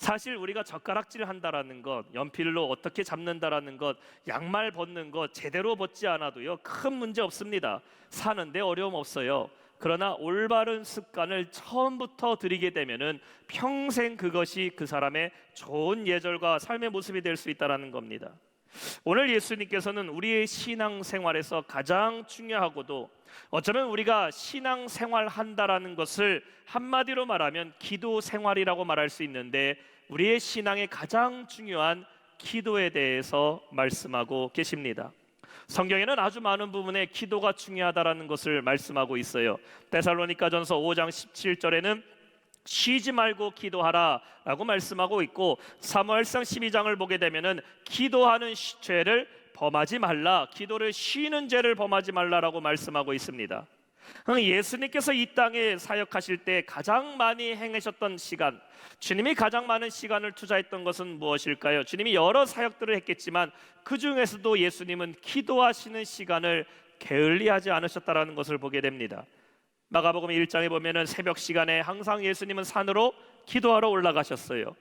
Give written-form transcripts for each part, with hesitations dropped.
사실 우리가 젓가락질을 한다라는 것, 연필로 어떻게 잡는다라는 것, 양말 벗는 것 제대로 벗지 않아도요 큰 문제 없습니다. 사는데 어려움 없어요. 그러나 올바른 습관을 처음부터 들이게 되면은 평생 그것이 그 사람의 좋은 예절과 삶의 모습이 될 수 있다는 겁니다. 오늘 예수님께서는 우리의 신앙생활에서 가장 중요하고도 어쩌면 우리가 신앙생활 한다라는 것을 한마디로 말하면 기도 생활이라고 말할 수 있는데, 우리의 신앙의 가장 중요한 기도에 대해서 말씀하고 계십니다. 성경에는 아주 많은 부분에 기도가 중요하다라는 것을 말씀하고 있어요. 데살로니가전서 5장 17절에는 쉬지 말고 기도하라 라고 말씀하고 있고, 사무엘상 12장을 보게 되면은 기도하는 죄를 범하지 말라, 기도를 쉬는 죄를 범하지 말라라고 말씀하고 있습니다. 예수님께서 이 땅에 사역하실 때 가장 많이 행하셨던 시간, 주님이 가장 많은 시간을 투자했던 것은 무엇일까요? 주님이 여러 사역들을 했겠지만 그 중에서도 예수님은 기도하시는 시간을 게을리하지 않으셨다는 것을 보게 됩니다. 마가복음 1장에 보면은 새벽 시간에 항상 예수님은 산으로 기도하러 올라가셨어요.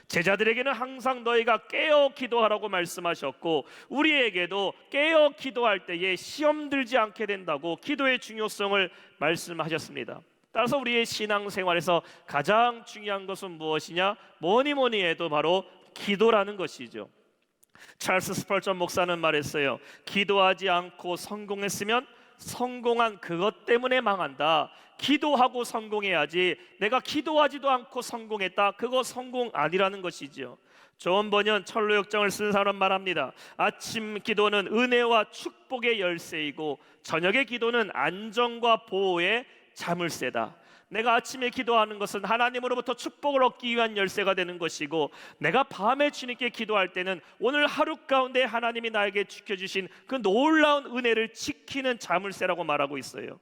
제자들에게는 항상 너희가 깨어 기도하라고 말씀하셨고, 우리에게도 깨어 기도할 때에 시험 들지 않게 된다고 기도의 중요성을 말씀하셨습니다. 따라서 우리의 신앙생활에서 가장 중요한 것은 무엇이냐? 뭐니 해도 바로 기도라는 것이죠. 찰스 스펄전 목사는 말했어요. 기도하지 않고 성공했으면 성공한 그것 때문에 망한다. 기도하고 성공해야지, 내가 기도하지도 않고 성공했다, 그거 성공 아니라는 것이지요. 존 버년 철로역정을 쓴 사람 말합니다. 아침 기도는 은혜와 축복의 열쇠이고 저녁의 기도는 안정과 보호의 자물쇠다. 내가 아침에 기도하는 것은 하나님으로부터 축복을 얻기 위한 열쇠가 되는 것이고, 내가 밤에 주님께 기도할 때는 오늘 하루 가운데 하나님이 나에게 지켜주신 그 놀라운 은혜를 지키는 자물쇠라고 말하고 있어요.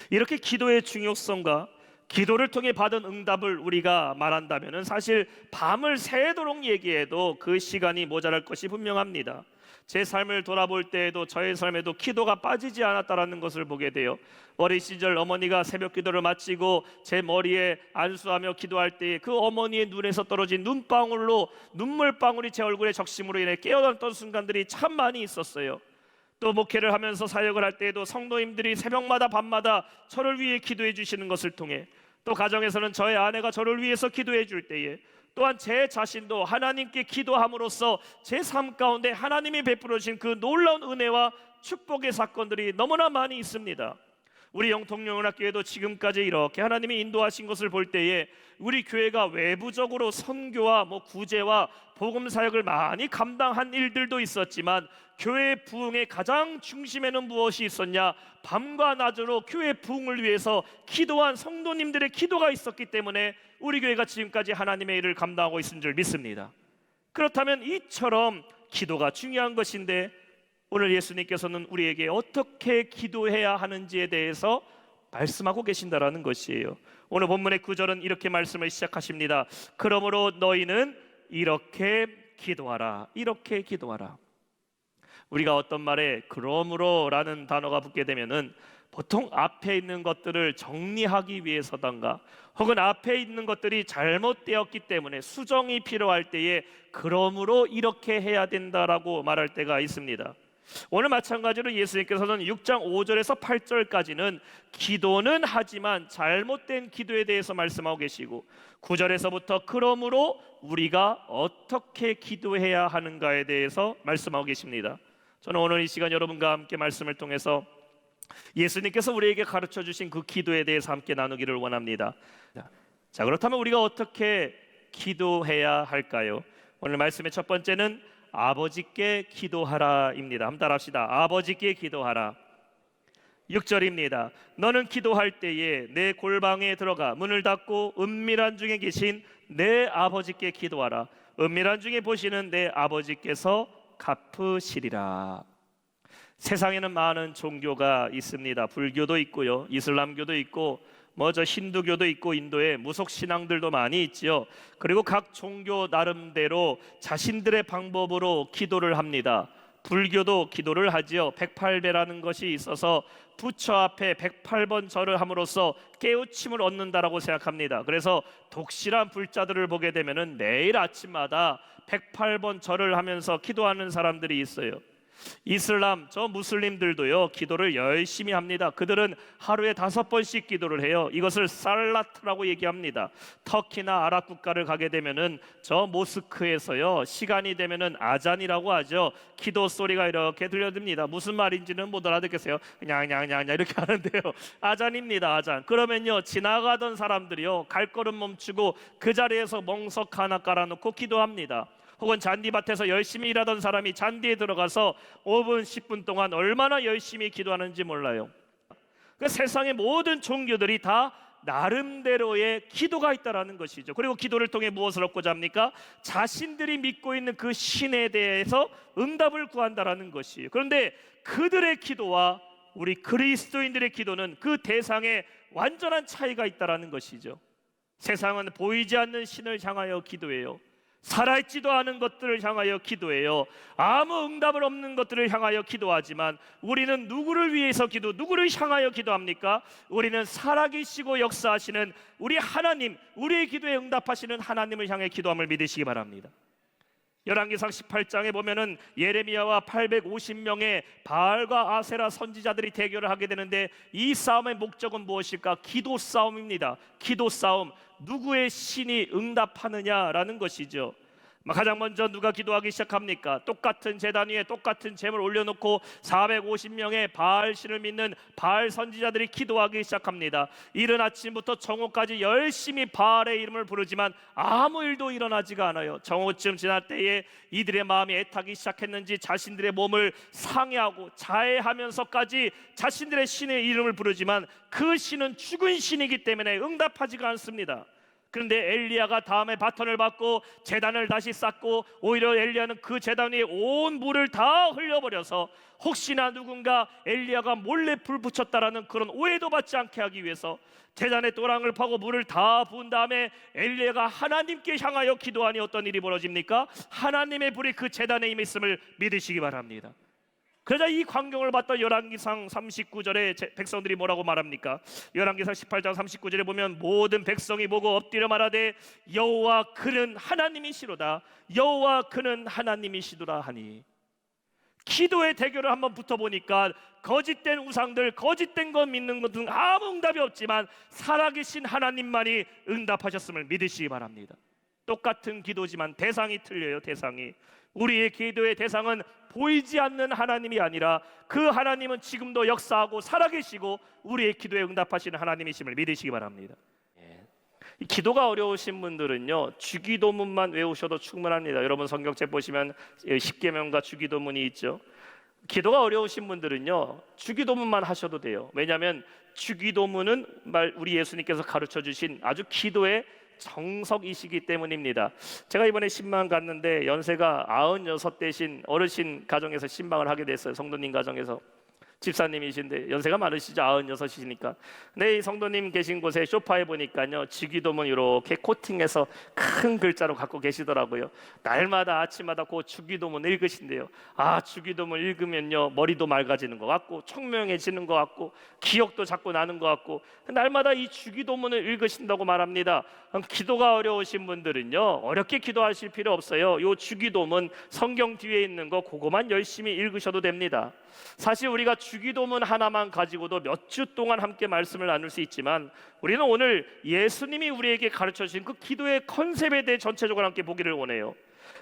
이렇게 기도의 중요성과 기도를 통해 받은 응답을 우리가 말한다면 사실 밤을 새도록 얘기해도 그 시간이 모자랄 것이 분명합니다. 제 삶을 돌아볼 때에도 저의 삶에도 기도가 빠지지 않았다는 것을 보게 돼요. 어린 시절 어머니가 새벽 기도를 마치고 제 머리에 안수하며 기도할 때 그 어머니의 눈에서 떨어진 눈방울로 눈물방울이 제 얼굴에 적심으로 인해 깨어났던 순간들이 참 많이 있었어요. 또 목회를 하면서 사역을 할 때에도 성도님들이 새벽마다 밤마다 저를 위해 기도해 주시는 것을 통해, 또 가정에서는 저의 아내가 저를 위해서 기도해 줄 때에, 또한 제 자신도 하나님께 기도함으로써 제 삶 가운데 하나님이 베풀어 주신 그 놀라운 은혜와 축복의 사건들이 너무나 많이 있습니다. 우리 영통영원학교에도 지금까지 이렇게 하나님이 인도하신 것을 볼 때에 우리 교회가 외부적으로 선교와 구제와 복음 사역을 많이 감당한 일들도 있었지만, 교회 부흥의 가장 중심에는 무엇이 있었냐? 밤과 낮으로 교회 부흥을 위해서 기도한 성도님들의 기도가 있었기 때문에 우리 교회가 지금까지 하나님의 일을 감당하고 있는 줄 믿습니다. 그렇다면 이처럼 기도가 중요한 것인데, 오늘 예수님께서는 우리에게 어떻게 기도해야 하는지에 대해서 말씀하고 계신다라는 것이에요. 오늘 본문의 9절은 이렇게 말씀을 시작하십니다. 그러므로 너희는 이렇게 기도하라, 이렇게 기도하라. 우리가 어떤 말에 그러므로 라는 단어가 붙게 되면은 보통 앞에 있는 것들을 정리하기 위해서던가, 혹은 앞에 있는 것들이 잘못되었기 때문에 수정이 필요할 때에 그러므로 이렇게 해야 된다라고 말할 때가 있습니다. 오늘 마찬가지로 예수님께서는 6장 5절에서 8절까지는 기도는 하지만 잘못된 기도에 대해서 말씀하고 계시고, 9절에서부터 그러므로 우리가 어떻게 기도해야 하는가에 대해서 말씀하고 계십니다. 저는 오늘 이 시간 여러분과 함께 말씀을 통해서 예수님께서 우리에게 가르쳐 주신 그 기도에 대해서 함께 나누기를 원합니다. 자, 그렇다면 우리가 어떻게 기도해야 할까요? 오늘 말씀의 첫 번째는 아버지께 기도하라입니다. 한번 따라합시다. 아버지께 기도하라. 6절입니다. 너는 기도할 때에 내 골방에 들어가 문을 닫고 은밀한 중에 계신 내 아버지께 기도하라. 은밀한 중에 보시는 내 아버지께서 갚으시리라. 세상에는 많은 종교가 있습니다. 불교도 있고요, 이슬람교도 있고 힌두교도 있고 인도에 무속 신앙들도 많이 있지요. 그리고 각 종교 나름대로 자신들의 방법으로 기도를 합니다. 불교도 기도를 하지요. 108배라는 것이 있어서 부처 앞에 108번 절을 함으로써 깨우침을 얻는다라고 생각합니다. 그래서 독실한 불자들을 보게 되면은 매일 아침마다 108번 절을 하면서 기도하는 사람들이 있어요. 이슬람, 저 무슬림들도요 기도를 열심히 합니다. 그들은 하루에 5번씩 기도를 해요. 이것을 살라트라고 얘기합니다. 터키나 아랍 국가를 가게 되면은 저 모스크에서요 시간이 되면은 아잔이라고 하죠. 기도 소리가 이렇게 들려듭니다. 무슨 말인지는 못 알아듣겠어요. 그냥 이렇게 하는데요, 아잔입니다. 아잔. 그러면요 지나가던 사람들이요 갈 걸음 멈추고 그 자리에서 멍석 하나 깔아놓고 기도합니다. 혹은 잔디밭에서 열심히 일하던 사람이 잔디에 들어가서 5분, 10분 동안 얼마나 열심히 기도하는지 몰라요. 그러니까 세상의 모든 종교들이 다 나름대로의 기도가 있다라는 것이죠. 그리고 기도를 통해 무엇을 얻고자 합니까? 자신들이 믿고 있는 그 신에 대해서 응답을 구한다라는 것이에요. 그런데 그들의 기도와 우리 그리스도인들의 기도는 그 대상에 완전한 차이가 있다라는 것이죠. 세상은 보이지 않는 신을 향하여 기도해요. 살아있지도 않은 것들을 향하여 기도해요. 아무 응답을 없는 것들을 향하여 기도하지만 우리는 누구를 위해서 누구를 향하여 기도합니까? 우리는 살아계시고 역사하시는 우리 하나님, 우리의 기도에 응답하시는 하나님을 향해 기도함을 믿으시기 바랍니다. 열왕기상 18장에 보면은 예레미야와 850명의 바알과 아세라 선지자들이 대결을 하게 되는데 이 싸움의 목적은 무엇일까? 기도 싸움입니다. 기도 싸움. 누구의 신이 응답하느냐라는 것이죠. 가장 먼저 누가 기도하기 시작합니까? 똑같은 제단 위에 똑같은 제물 올려놓고 450명의 바알 신을 믿는 바알 선지자들이 기도하기 시작합니다. 이른 아침부터 정오까지 열심히 바알의 이름을 부르지만 아무 일도 일어나지가 않아요. 정오쯤 지날 때에 이들의 마음이 애타기 시작했는지 자신들의 몸을 상해하고 자해하면서까지 자신들의 신의 이름을 부르지만 그 신은 죽은 신이기 때문에 응답하지가 않습니다. 그런데 엘리야가 다음에 바톤을 받고 제단을 다시 쌓고 오히려 엘리야는 그 제단 위에 온 물을 다 흘려버려서 혹시나 누군가 엘리야가 몰래 불 붙였다라는 그런 오해도 받지 않게 하기 위해서 제단의 또랑을 파고 물을 다 부은 다음에 엘리야가 하나님께 향하여 기도하니 어떤 일이 벌어집니까? 하나님의 불이 그 제단에 임했음을 믿으시기 바랍니다. 그러자 이 광경을 봤던 열왕기상 39절에 백성들이 뭐라고 말합니까? 열왕기상 18장 39절에 보면 모든 백성이 보고 엎드려 말하되 여호와 그는 하나님이시로다. 여호와 그는 하나님이시도다 하니. 기도의 대결을 한번 붙어보니까 거짓된 우상들, 거짓된 것 믿는 것은 아무 응답이 없지만 살아계신 하나님만이 응답하셨음을 믿으시기 바랍니다. 똑같은 기도지만 대상이 틀려요. 대상이. 우리의 기도의 대상은 보이지 않는 하나님이 아니라 그 하나님은 지금도 역사하고 살아계시고 우리의 기도에 응답하시는 하나님이심을 믿으시기 바랍니다. 기도가 어려우신 분들은요 주기도문만 외우셔도 충분합니다. 여러분 성경책 보시면 십계명과 주기도문이 있죠. 기도가 어려우신 분들은요 주기도문만 하셔도 돼요. 왜냐하면 주기도문은 우리 예수님께서 가르쳐 주신 아주 기도의 정석이시기 때문입니다. 제가 이번에 신방 갔는데 연세가 96 되신 어르신 가정에서 신방을 하게 됐어요. 성도님 가정에서. 집사님이신데 연세가 많으시죠. 96이시니까. 근데 이 성도님 계신 곳에 소파에 보니까요 주기도문 이렇게 코팅해서 큰 글자로 갖고 계시더라고요. 날마다 아침마다 그 주기도문 읽으신대요. 아, 주기도문 읽으면요 머리도 맑아지는 것 같고 청명해지는 것 같고 기억도 자꾸 나는 것 같고 날마다 이 주기도문을 읽으신다고 말합니다. 기도가 어려우신 분들은요 어렵게 기도하실 필요 없어요. 이 주기도문 성경 뒤에 있는 거 그거만 열심히 읽으셔도 됩니다. 사실 우리가 주기도문 하나만 가지고도 몇 주 동안 함께 말씀을 나눌 수 있지만 우리는 오늘 예수님이 우리에게 가르쳐 주신 그 기도의 컨셉에 대해 전체적으로 함께 보기를 원해요.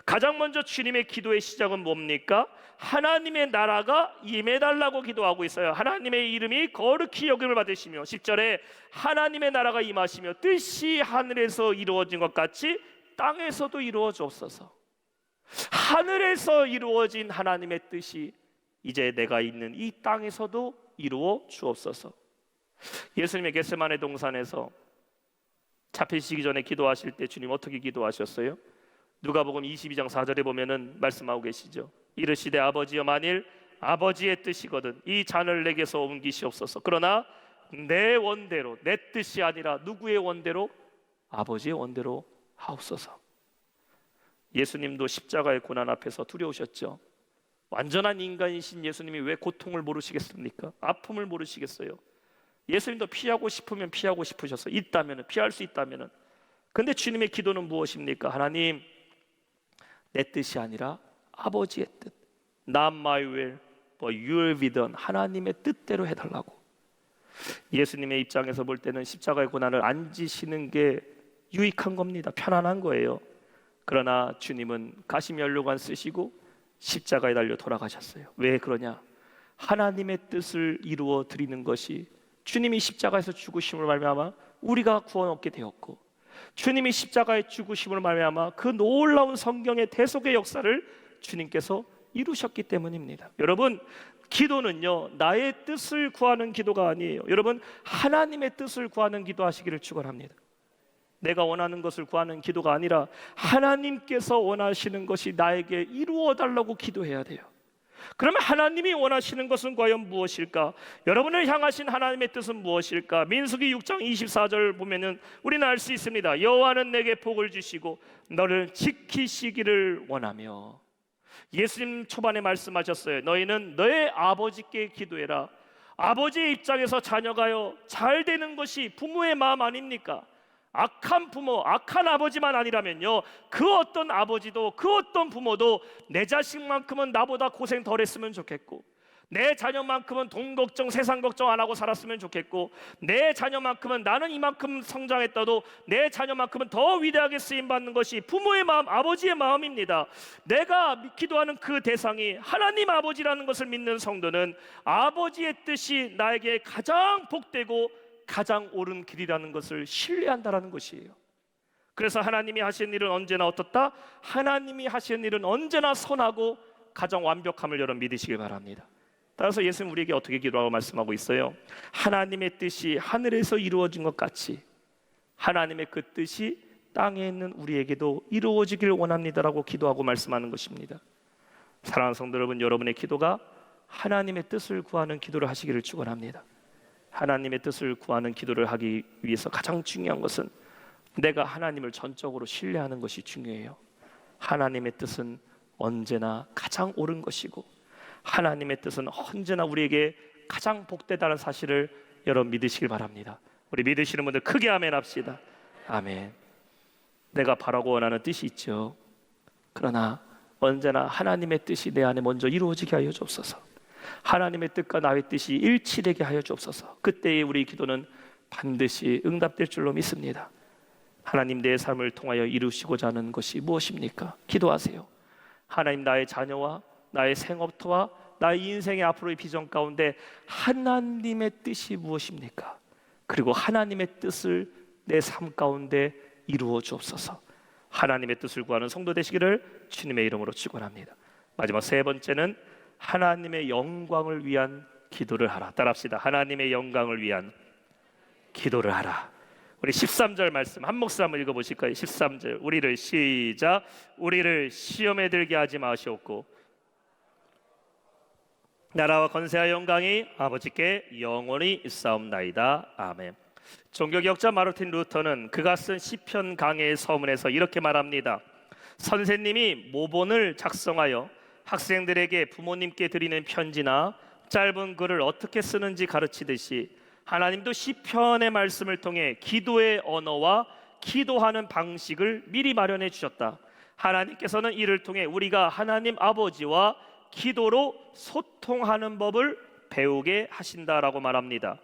가장 먼저 주님의 기도의 시작은 뭡니까? 하나님의 나라가 임해달라고 기도하고 있어요. 하나님의 이름이 거룩히 여김을 받으시며 10절에 하나님의 나라가 임하시며 뜻이 하늘에서 이루어진 것 같이 땅에서도 이루어졌소서. 하늘에서 이루어진 하나님의 뜻이 이제 내가 있는 이 땅에서도 이루어 주옵소서. 예수님의 겟세마네 동산에서 잡히시기 전에 기도하실 때 주님 어떻게 기도하셨어요? 누가복음 22장 4절에 보면은 말씀하고 계시죠. 이르시되 아버지여 만일 아버지의 뜻이거든 이 잔을 내게서 옮기시옵소서. 그러나 내 원대로, 내 뜻이 아니라 누구의 원대로? 아버지의 원대로 하옵소서. 예수님도 십자가의 고난 앞에서 두려우셨죠. 완전한 인간이신 예수님이 왜 고통을 모르시겠습니까? 아픔을 모르시겠어요? 예수님도 피하고 싶으면 피하고 싶으셨어요. 있다면, 피할 수 있다면. 근데 주님의 기도는 무엇입니까? 하나님, 내 뜻이 아니라 아버지의 뜻, Not my will, but your will be done. 하나님의 뜻대로 해달라고. 예수님의 입장에서 볼 때는 십자가의 고난을 안 지시는 게 유익한 겁니다. 편안한 거예요. 그러나 주님은 가시면류관 쓰시고 십자가에 달려 돌아가셨어요. 왜 그러냐? 하나님의 뜻을 이루어 드리는 것이, 주님이 십자가에서 죽으심을 말미암아 우리가 구원 얻게 되었고, 주님이 십자가의 죽으심을 말미암아 그 놀라운 성경의 대속의 역사를 주님께서 이루셨기 때문입니다. 여러분, 기도는요, 나의 뜻을 구하는 기도가 아니에요. 여러분, 하나님의 뜻을 구하는 기도하시기를 축원합니다. 내가 원하는 것을 구하는 기도가 아니라 하나님께서 원하시는 것이 나에게 이루어 달라고 기도해야 돼요. 그러면 하나님이 원하시는 것은 과연 무엇일까? 여러분을 향하신 하나님의 뜻은 무엇일까? 민수기 6장 24절 보면은 우리는 알 수 있습니다. 여호와는 내게 복을 주시고 너를 지키시기를 원하며. 예수님 초반에 말씀하셨어요. 너희는 너의 아버지께 기도해라. 아버지의 입장에서 자녀가요, 잘 되는 것이 부모의 마음 아닙니까? 악한 부모, 악한 아버지만 아니라면요, 그 어떤 아버지도, 그 어떤 부모도 내 자식만큼은 나보다 고생 덜 했으면 좋겠고, 내 자녀만큼은 돈 걱정, 세상 걱정 안 하고 살았으면 좋겠고, 내 자녀만큼은 나는 이만큼 성장했다도 내 자녀만큼은 더 위대하게 쓰임받는 것이 부모의 마음, 아버지의 마음입니다. 내가 기도하는 그 대상이 하나님 아버지라는 것을 믿는 성도는 아버지의 뜻이 나에게 가장 복되고 가장 옳은 길이라는 것을 신뢰한다라는 것이에요. 그래서 하나님이 하시는 일은 언제나 어떻다? 하나님이 하시는 일은 언제나 선하고 가장 완벽함을 여러분 믿으시길 바랍니다. 따라서 예수님 우리에게 어떻게 기도하고 말씀하고 있어요? 하나님의 뜻이 하늘에서 이루어진 것 같이 하나님의 그 뜻이 땅에 있는 우리에게도 이루어지길 원합니다라고 기도하고 말씀하는 것입니다. 사랑하는 성도 여러분, 여러분의 기도가 하나님의 뜻을 구하는 기도를 하시기를 축원합니다. 하나님의 뜻을 구하는 기도를 하기 위해서 가장 중요한 것은 내가 하나님을 전적으로 신뢰하는 것이 중요해요. 하나님의 뜻은 언제나 가장 옳은 것이고 하나님의 뜻은 언제나 우리에게 가장 복되다는 사실을 여러분 믿으시길 바랍니다. 우리 믿으시는 분들 크게 아멘 합시다. 아멘. 내가 바라고 원하는 뜻이 있죠. 그러나 언제나 하나님의 뜻이 내 안에 먼저 이루어지게 하여 주옵소서. 하나님의 뜻과 나의 뜻이 일치되게 하여 주옵소서. 그때의 우리 기도는 반드시 응답될 줄로 믿습니다. 하나님, 내 삶을 통하여 이루시고자 하는 것이 무엇입니까? 기도하세요. 하나님, 나의 자녀와 나의 생업토와 나의 인생의 앞으로의 비전 가운데 하나님의 뜻이 무엇입니까? 그리고 하나님의 뜻을 내 삶 가운데 이루어 주옵소서. 하나님의 뜻을 구하는 성도 되시기를 주님의 이름으로 축원합니다. 마지막 세 번째는 하나님의 영광을 위한 기도를 하라. 따라합시다. 하나님의 영광을 위한 기도를 하라. 우리 13절 말씀 한 목소리 한번 읽어보실까요? 13절 우리를 시작. 우리를 시험에 들게 하지 마시옵고 나라와 권세와 영광이 아버지께 영원히 있사옵나이다. 아멘. 종교개혁자 마르틴 루터는 그가 쓴 시편 강해의 서문에서 이렇게 말합니다. 선생님이 모본을 작성하여 학생들에게 부모님께 드리는 편지나 짧은 글을 어떻게 쓰는지 가르치듯이 하나님도 시편의 말씀을 통해 기도의 언어와 기도하는 방식을 미리 마련해 주셨다. 하나님께서는 이를 통해 우리가 하나님 아버지와 기도로 소통하는 법을 배우게 하신다라고 말합니다.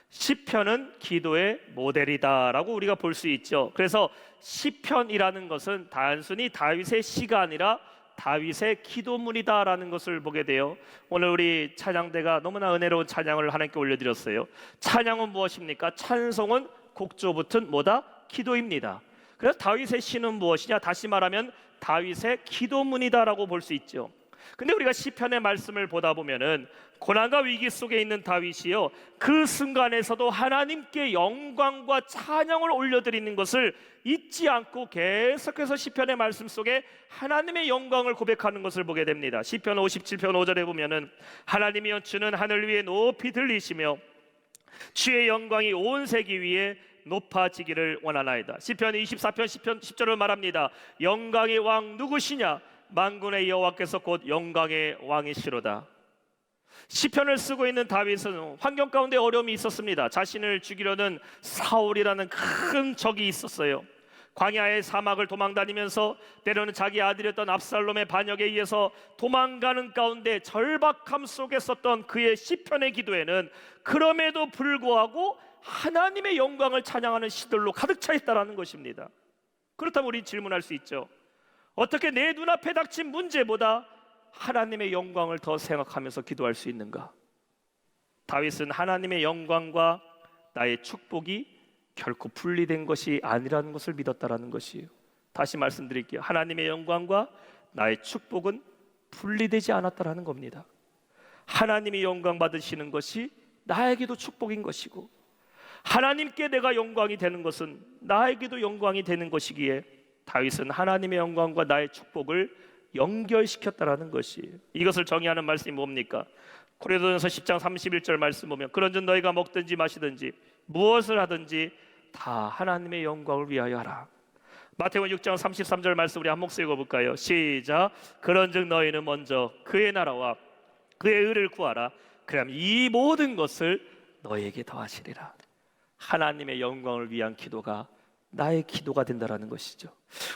시편은 기도의 모델이다라고 우리가 볼 수 있죠. 그래서 시편이라는 것은 단순히 다윗의 시가 아니라 다윗의 기도문이다라는 것을 보게 돼요. 오늘 우리 찬양대가 너무나 은혜로운 찬양을 하나님께 올려드렸어요. 찬양은 무엇입니까? 찬송은 곡조 붙은 뭐다? 기도입니다. 그래서 다윗의 시는 무엇이냐? 다시 말하면 다윗의 기도문이다라고 볼 수 있죠. 근데 우리가 시편의 말씀을 보다 보면은 고난과 위기 속에 있는 다윗이요, 그 순간에서도 하나님께 영광과 찬양을 올려드리는 것을 잊지 않고 계속해서 시편의 말씀 속에 하나님의 영광을 고백하는 것을 보게 됩니다. 시편 57편 5절에 보면은 하나님이여 주는 하늘 위에 높이 들리시며 주의 영광이 온 세계 위에 높아지기를 원하나이다. 시편 24편 10절을 말합니다. 영광의 왕 누구시냐? 만군의 여호와께서 곧 영광의 왕이시로다. 시편을 쓰고 있는 다윗은 환경 가운데 어려움이 있었습니다. 자신을 죽이려는 사울이라는 큰 적이 있었어요. 광야의 사막을 도망다니면서 때로는 자기 아들이었던 압살롬의 반역에 의해서 도망가는 가운데 절박함 속에 썼던 그의 시편의 기도에는 그럼에도 불구하고 하나님의 영광을 찬양하는 시들로 가득 차 있다는 것입니다. 그렇다면 우리 질문할 수 있죠. 어떻게 내 눈앞에 닥친 문제보다 하나님의 영광을 더 생각하면서 기도할 수 있는가? 다윗은 하나님의 영광과 나의 축복이 결코 분리된 것이 아니라는 것을 믿었다라는 것이에요. 다시 말씀드릴게요. 하나님의 영광과 나의 축복은 분리되지 않았다라는 겁니다. 하나님이 영광 받으시는 것이 나에게도 축복인 것이고, 하나님께 내가 영광이 되는 것은 나에게도 영광이 되는 것이기에 다윗은 하나님의 영광과 나의 축복을 연결시켰다라는 것이에요. 이것을 정의하는 말씀이 뭡니까? 고린도전서 10장 31절 말씀 보면 그런즉 너희가 먹든지 마시든지 무엇을 하든지 다 하나님의 영광을 위하여 하라. 마태복음 6장 33절 말씀 우리 한 목소리 읽어볼까요? 시작. 그런즉 너희는 먼저 그의 나라와 그의 의를 구하라. 그럼 이 모든 것을 너희에게 더하시리라. 하나님의 영광을 위한 기도가 나의 기도가 된다라는 것이죠.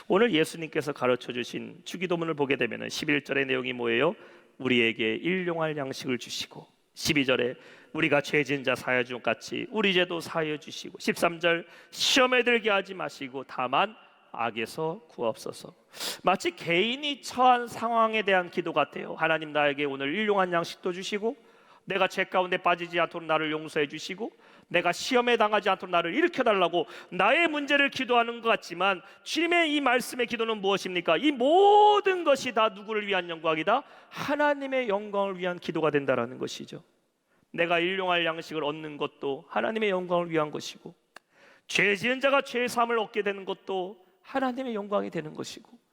오늘 예수님께서 가르쳐 주신 주기도문을 보게 되면 11절의 내용이 뭐예요? 우리에게 일용할 양식을 주시고, 12절에 우리가 죄진 자 사하여 준 같이 우리 죄도 사하여 주시고, 13절 시험에 들게 하지 마시고 다만 악에서 구하옵소서. 마치 개인이 처한 상황에 대한 기도 같아요. 하나님 나에게 오늘 일용할 양식도 주시고, 내가 죄 가운데 빠지지 않도록 나를 용서해 주시고, 내가 시험에 당하지 않도록 나를 일으켜달라고 나의 문제를 기도하는 것 같지만, 주님의 이 말씀의 기도는 무엇입니까? 이 모든 것이 다 누구를 위한 영광이다? 하나님의 영광을 위한 기도가 된다라는 것이죠. 내가 일용할 양식을 얻는 것도 하나님의 영광을 위한 것이고, 죄 지은 자가 죄 사함을 얻게 되는 것도 하나님의 영광이 되는 것이고,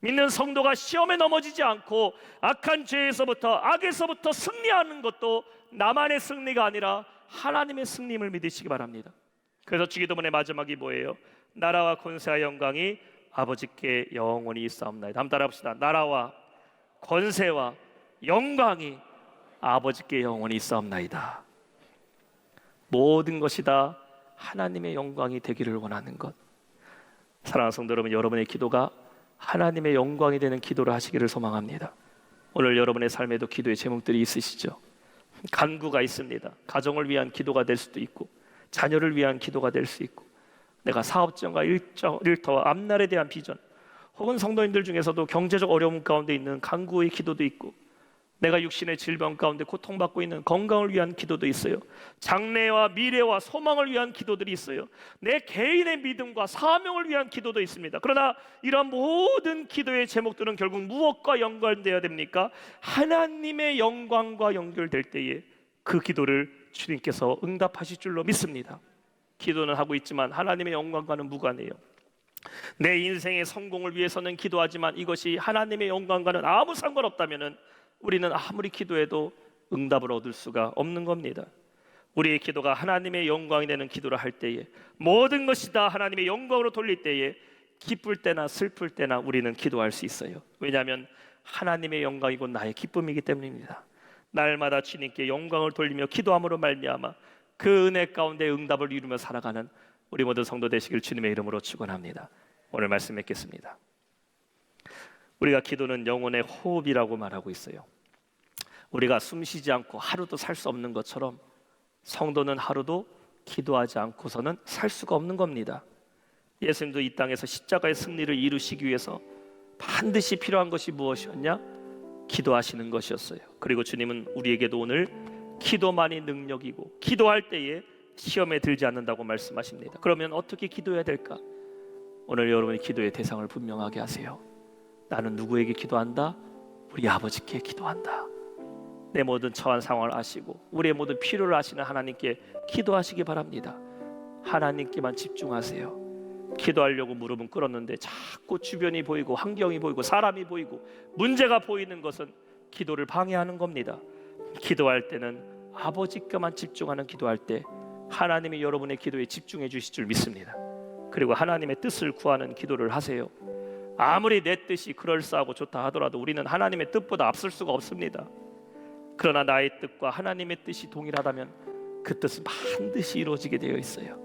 믿는 성도가 시험에 넘어지지 않고 악한 죄에서부터 악에서부터 승리하는 것도 나만의 승리가 아니라 하나님의 승리임을 믿으시기 바랍니다. 그래서 주기도문의 마지막이 뭐예요? 나라와 권세와 영광이 아버지께 영원히 있사옵나이다. 한번 따라합시다. 나라와 권세와 영광이 아버지께 영원히 있사옵나이다. 모든 것이 다 하나님의 영광이 되기를 원하는 것. 사랑하는 성도 여러분, 여러분의 기도가 하나님의 영광이 되는 기도를 하시기를 소망합니다. 오늘 여러분의 삶에도 기도의 제목들이 있으시죠? 간구가 있습니다. 가정을 위한 기도가 될 수도 있고, 자녀를 위한 기도가 될 수 있고, 내가 사업정과 일터와 앞날에 대한 비전, 혹은 성도님들 중에서도 경제적 어려움 가운데 있는 간구의 기도도 있고, 내가 육신의 질병 가운데 고통받고 있는 건강을 위한 기도도 있어요. 장래와 미래와 소망을 위한 기도들이 있어요. 내 개인의 믿음과 사명을 위한 기도도 있습니다. 그러나 이런 모든 기도의 제목들은 결국 무엇과 연관되어야 됩니까? 하나님의 영광과 연결될 때에 그 기도를 주님께서 응답하실 줄로 믿습니다. 기도는 하고 있지만 하나님의 영광과는 무관해요. 내 인생의 성공을 위해서는 기도하지만 이것이 하나님의 영광과는 아무 상관없다면 우리는 아무리 기도해도 응답을 얻을 수가 없는 겁니다. 우리의 기도가 하나님의 영광이 되는 기도를 할 때에, 모든 것이 다 하나님의 영광으로 돌릴 때에, 기쁠 때나 슬플 때나 우리는 기도할 수 있어요. 왜냐하면 하나님의 영광이 곧 나의 기쁨이기 때문입니다. 날마다 주님께 영광을 돌리며 기도함으로 말미암아 그 은혜 가운데 응답을 이루며 살아가는 우리 모든 성도 되시길 주님의 이름으로 축원합니다. 오늘 말씀 맺겠습니다. 우리가 기도는 영혼의 호흡이라고 말하고 있어요. 우리가 숨쉬지 않고 하루도 살 수 없는 것처럼 성도는 하루도 기도하지 않고서는 살 수가 없는 겁니다. 예수님도 이 땅에서 십자가의 승리를 이루시기 위해서 반드시 필요한 것이 무엇이었냐? 기도하시는 것이었어요. 그리고 주님은 우리에게도 오늘 기도만이 능력이고 기도할 때에 시험에 들지 않는다고 말씀하십니다. 그러면 어떻게 기도해야 될까? 오늘 여러분이 기도의 대상을 분명하게 하세요. 나는 누구에게 기도한다? 우리 아버지께 기도한다. 내 모든 처한 상황을 아시고 우리의 모든 필요를 아시는 하나님께 기도하시기 바랍니다. 하나님께만 집중하세요. 기도하려고 무릎은 꿇었는데 자꾸 주변이 보이고 환경이 보이고 사람이 보이고 문제가 보이는 것은 기도를 방해하는 겁니다. 기도할 때는 아버지께만 집중하는 기도할 때 하나님이 여러분의 기도에 집중해 주실 줄 믿습니다. 그리고 하나님의 뜻을 구하는 기도를 하세요. 아무리 내 뜻이 그럴싸하고 좋다 하더라도 우리는 하나님의 뜻보다 앞설 수가 없습니다. 그러나 나의 뜻과 하나님의 뜻이 동일하다면 그 뜻은 반드시 이루어지게 되어 있어요.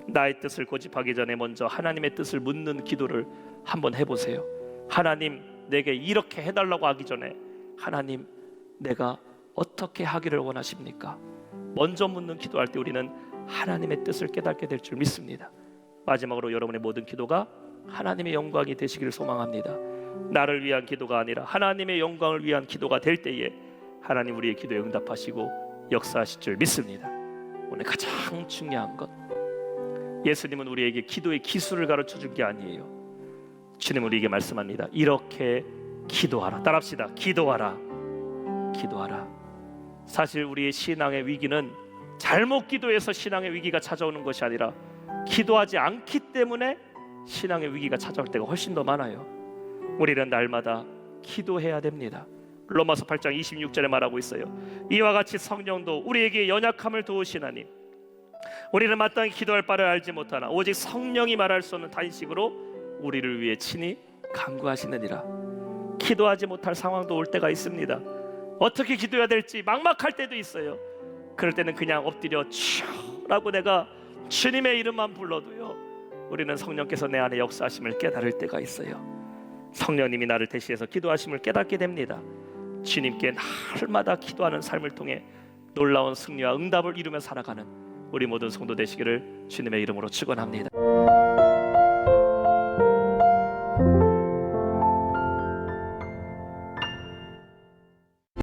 나의 뜻을 고집하기 전에 먼저 하나님의 뜻을 묻는 기도를 한번 해보세요. 하나님, 내게 이렇게 해달라고 하기 전에 하나님, 내가 어떻게 하기를 원하십니까? 먼저 묻는 기도할 때 우리는 하나님의 뜻을 깨닫게 될 줄 믿습니다. 마지막으로 여러분의 모든 기도가 하나님의 영광이 되시기를 소망합니다. 나를 위한 기도가 아니라 하나님의 영광을 위한 기도가 될 때에 하나님 우리의 기도에 응답하시고 역사하실 줄 믿습니다. 오늘 가장 중요한 것, 예수님은 우리에게 기도의 기술을 가르쳐 준 게 아니에요. 주님 우리에게 말씀합니다. 이렇게 기도하라. 따라합시다. 기도하라. 기도하라. 사실 우리의 신앙의 위기는 잘못 기도해서 신앙의 위기가 찾아오는 것이 아니라 기도하지 않기 때문에 신앙의 위기가 찾아올 때가 훨씬 더 많아요. 우리는 날마다 기도해야 됩니다. 로마서 8장 26절에 말하고 있어요. 이와 같이 성령도 우리에게 연약함을 도우시나니 우리는 마땅히 기도할 바를 알지 못하나 오직 성령이 말할 수 없는 탄식으로 우리를 위해 친히 간구하시느니라. 기도하지 못할 상황도 올 때가 있습니다. 어떻게 기도해야 될지 막막할 때도 있어요. 그럴 때는 그냥 엎드려 주라고 내가 주님의 이름만 불러도요, 우리는 성령께서 내 안에 역사하심을 깨달을 때가 있어요. 성령님이 나를 대신해서 기도하심을 깨닫게 됩니다. 주님께 날마다 기도하는 삶을 통해 놀라운 승리와 응답을 이루며 살아가는 우리 모든 성도 되시기를 주님의 이름으로 축원합니다.